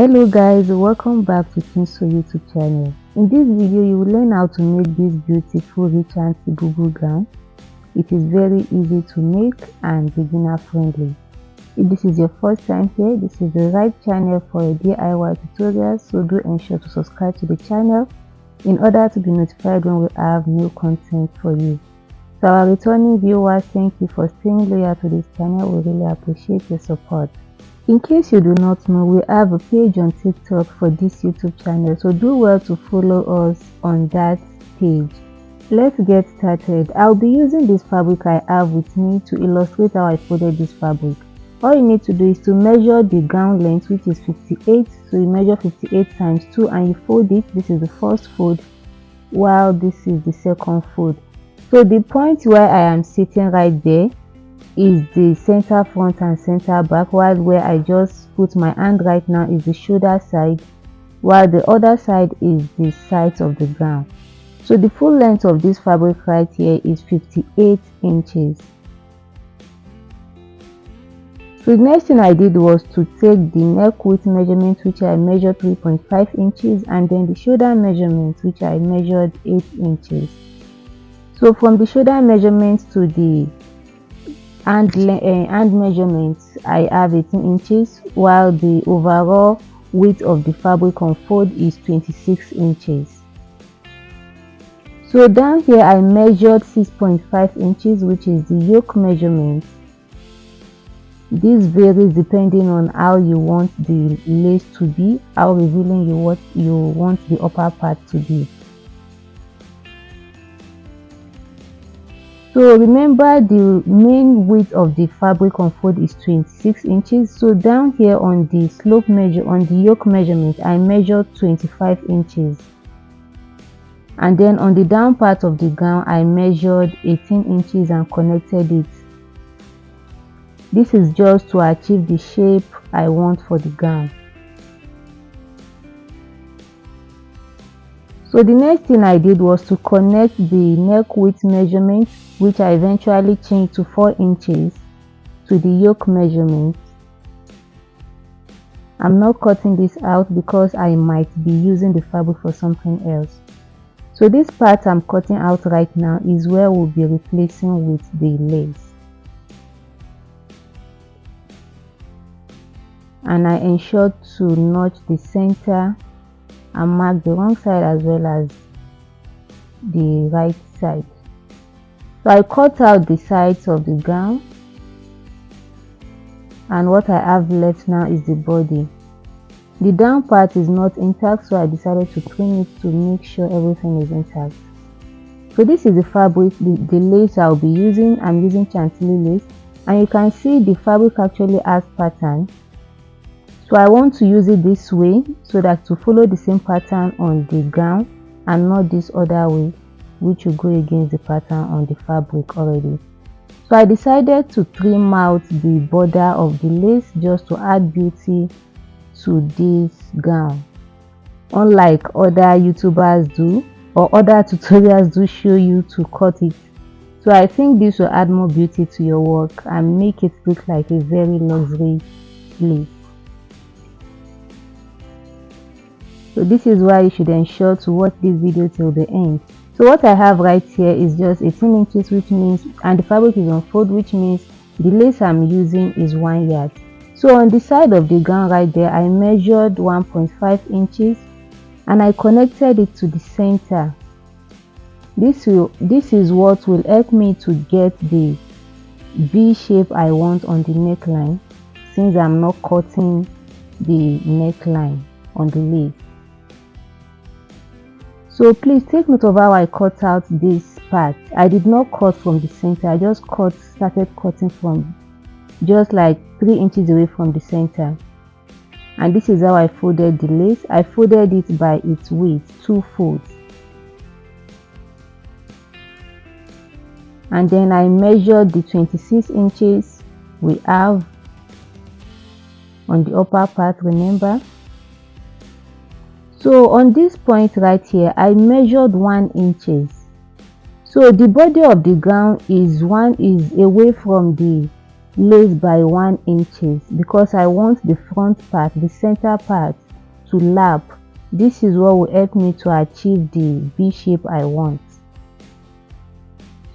Hello guys, welcome back to Kinso YouTube channel. In this video you will learn how to make this beautiful rich aunty bubu gown. It is very easy to make and beginner friendly. If this is your first time here, this is the right channel for a DIY tutorials, so do ensure to subscribe to the channel in order to be notified when we have new content for you. So our returning viewers, thank you for staying loyal to this channel. We really appreciate your support. In case you do not know, we have a page on TikTok for this YouTube channel, so do well to follow us on that page. Let's get started. I'll be using this fabric I have with me to illustrate how I folded this fabric. All you need to do is to measure the gown length, which is 58. So you measure 58 times 2 and you fold it. This is the first fold, while this is the second fold. So the point where I am sitting right there is the center front and center back, while where I just put my hand right now is the shoulder side, while the other side is the sides of the gown. So the full length of this fabric right here is 58 inches. So the next thing I did was to take the neck width measurement, which I measured 3.5 inches, and then the shoulder measurement, which I measured 8 inches. So from the shoulder measurement to the hand measurements, I have 18 inches, while the overall width of the fabric on fold is 26 inches. So down here I measured 6.5 inches, which is the yoke measurement. This varies depending on how you want the lace to be, how revealing you want the upper part to be. So remember, the main width of the fabric on fold is 26 inches. So down here on the slope measure, on the yoke measurement, I measured 25 inches. And then on the down part of the gown, I measured 18 inches and connected it. This is just to achieve the shape I want for the gown. So the next thing I did was to connect the neck width measurement, which I eventually changed to 4 inches, to the yoke measurement. I'm not cutting this out because I might be using the fabric for something else. So this part I'm cutting out right now is where we'll be replacing with the lace. And I ensured to notch the center and mark the wrong side as well as the right side. So I cut out the sides of the gown, and what I have left now is the body. The down part is not intact, so I decided to trim it to make sure everything is intact. So this is the fabric, the lace I'll be using. I'm using chantilly lace, and you can see the fabric actually has pattern. So I want to use it this way so that to follow the same pattern on the gown and not this other way, which will go against the pattern on the fabric already. So I decided to trim out the border of the lace just to add beauty to this gown. Unlike other YouTubers do, or other tutorials do show you to cut it. So I think this will add more beauty to your work and make it look like a very luxury lace. So this is why you should ensure to watch this video till the end. So what I have right here is just 18 inches, which means, and the fabric is on fold, which means the lace I'm using is 1 yard. So on the side of the gown right there, I measured 1.5 inches and I connected it to the center. This is what will help me to get the V shape I want on the neckline, since I'm not cutting the neckline on the lace. So please take note of how I cut out this part. I did not cut from the center, I just started cutting from just like 3 inches away from the center. And this is how I folded the lace. I folded it by its width, 2 folds. And then I measured the 26 inches we have on the upper part, remember. So on this point right here, I measured 1 inches. So the body of the gown is away from the lace by 1 inches because I want the front part, the center part, to lap. This is what will help me to achieve the V shape I want.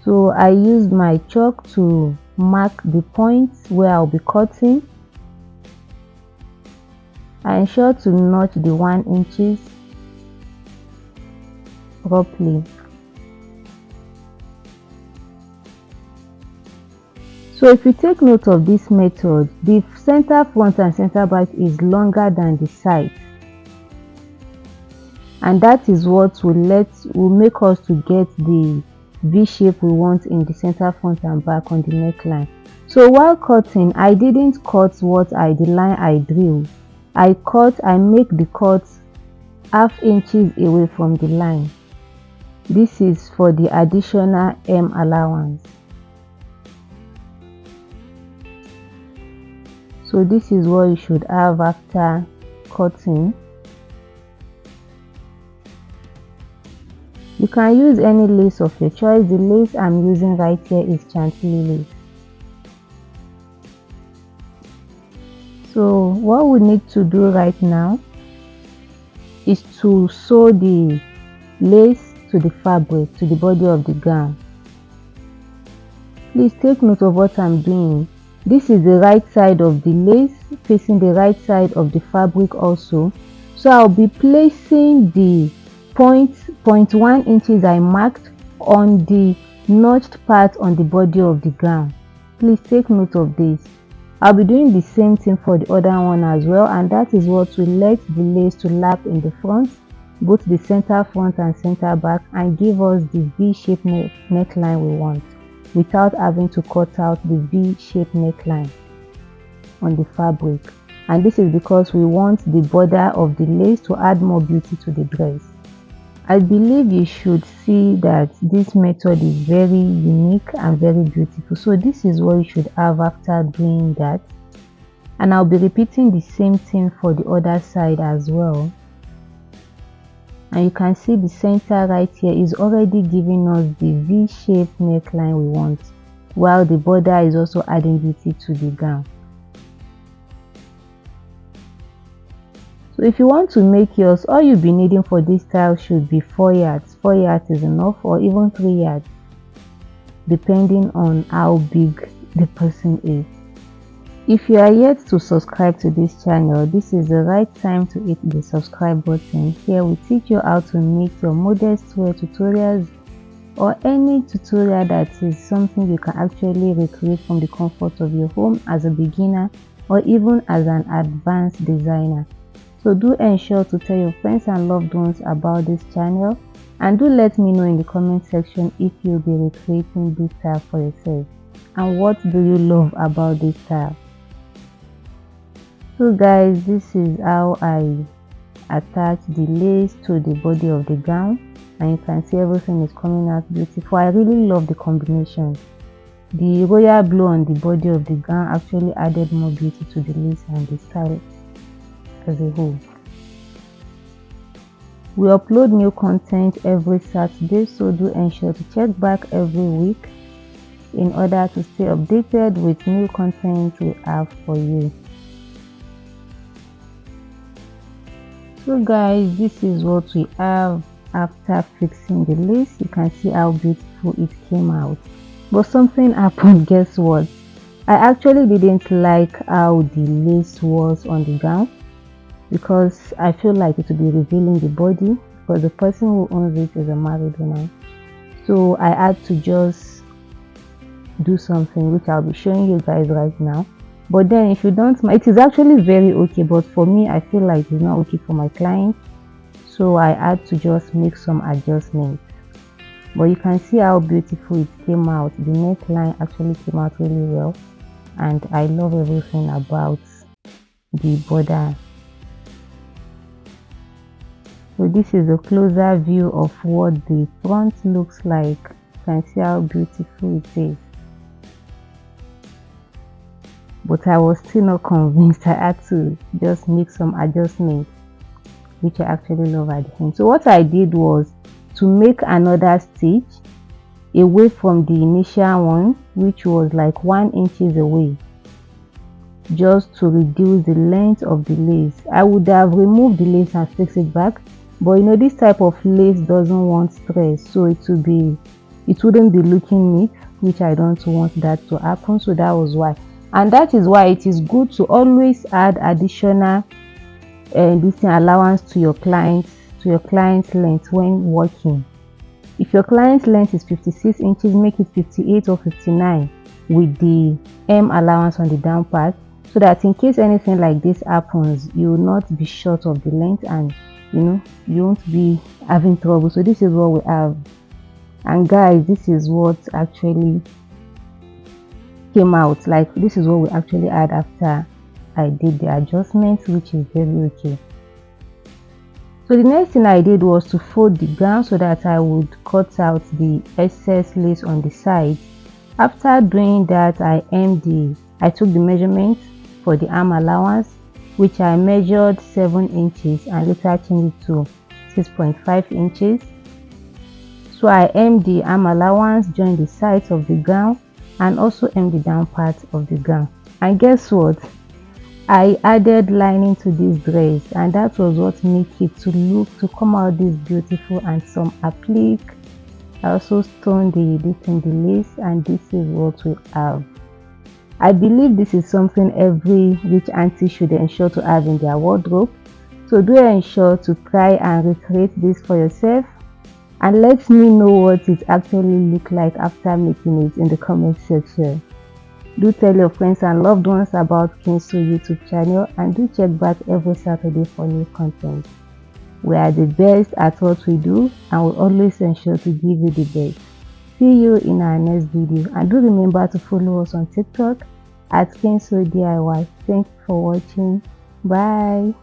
So I used my chalk to mark the points where I'll be cutting. I ensure to notch the 1 inch properly. So if you take note of this method, the center front and center back is longer than the side, and that is what will make us to get the V shape we want in the center front and back on the neckline. So while cutting, I didn't cut the line I drew. I make the cut ½ inch away from the line. This is for the additional hem allowance. So this is what you should have after cutting. You can use any lace of your choice. The lace I'm using right here is chanty lace. So what we need to do right now is to sew the lace to the fabric, to the body of the gown. Please take note of what I'm doing. This is the right side of the lace facing the right side of the fabric also. So I'll be placing the 0.1 inches I marked on the notched part on the body of the gown. Please take note of this. I'll be doing the same thing for the other one as well, and that is what will let the lace to lap in the front, both the center front and center back, and give us the V-shaped neckline we want, without having to cut out the V-shaped neckline on the fabric. And this is because we want the border of the lace to add more beauty to the dress. I believe you should see that this method is very unique and very beautiful. So this is what you should have after doing that. And I'll be repeating the same thing for the other side as well. And you can see the center right here is already giving us the V-shaped neckline we want, while the border is also adding beauty to the gown. So if you want to make yours, all you'll be needing for this style should be 4 yards. 4 yards is enough, or even 3 yards, depending on how big the person is. If you are yet to subscribe to this channel, this is the right time to hit the subscribe button. Here we teach you how to make your modest wear tutorials, or any tutorial that is something you can actually recreate from the comfort of your home as a beginner or even as an advanced designer. So do ensure to tell your friends and loved ones about this channel, and do let me know in the comment section if you'll be recreating this style for yourself, and what do you love about this style. So guys, this is how I attach the lace to the body of the gown, and you can see everything is coming out beautiful. I really love the combination. The royal blue on the body of the gown actually added more beauty to the lace and the style as a whole. We upload new content every Saturday, so do ensure to check back every week in order to stay updated with new content we have for you. So guys, this is what we have after fixing the lace. You can see how beautiful it came out, but something happened. Guess what? I actually didn't like how the lace was on the gown, because I feel like it will be revealing the body, because the person who owns it is a married woman. So I had to just do something which I'll be showing you guys right now. But then if you don't mind, it is actually very okay, but for me I feel like it's not okay for my client, so I had to just make some adjustments. But you can see how beautiful it came out. The neckline actually came out really well, and I love everything about the border. So this is a closer view of what the front looks like. You can see how beautiful it is. But I was still not convinced. I had to just make some adjustments, which I actually love at the end. So what I did was to make another stitch away from the initial one, which was like 1 inch away. just to reduce the length of the lace. I would have removed the lace and fixed it back, but you know, this type of lace doesn't want stress, so it wouldn't be looking neat, which I don't want that to happen. So that was why, and that is why it is good to always add additional this allowance to your client's length when working. If your client's length is 56 inches, make it 58 or 59 with the M allowance on the down part, so that in case anything like this happens, you will not be short of the length, and you know, you won't be having trouble. So this is what we have, and guys, this is what actually came out. Like, this is what we actually had after I did the adjustments, which is very okay. So the next thing I did was to fold the gown so that I would cut out the excess lace on the side. After doing that, I took the measurement for the arm allowance, which I measured 7 inches and later changed it to 6.5 inches. So I hemmed the arm allowance, joined the sides of the gown, and also hemmed the down part of the gown. And guess what? I added lining to this dress, and that was what made it to come out this beautiful, and some applique. I also stoned the lace, and this is what we have. I believe this is something every rich auntie should ensure to have in their wardrobe. So do ensure to try and recreate this for yourself, and let me know what it actually looked like after making it in the comment section. Do tell your friends and loved ones about Kinsu YouTube channel, and do check back every Saturday for new content. We are the best at what we do, and we always ensure to give you the best. See you in our next video, and do remember to follow us on TikTok at Kinsu DIY. Thank you for watching. Bye.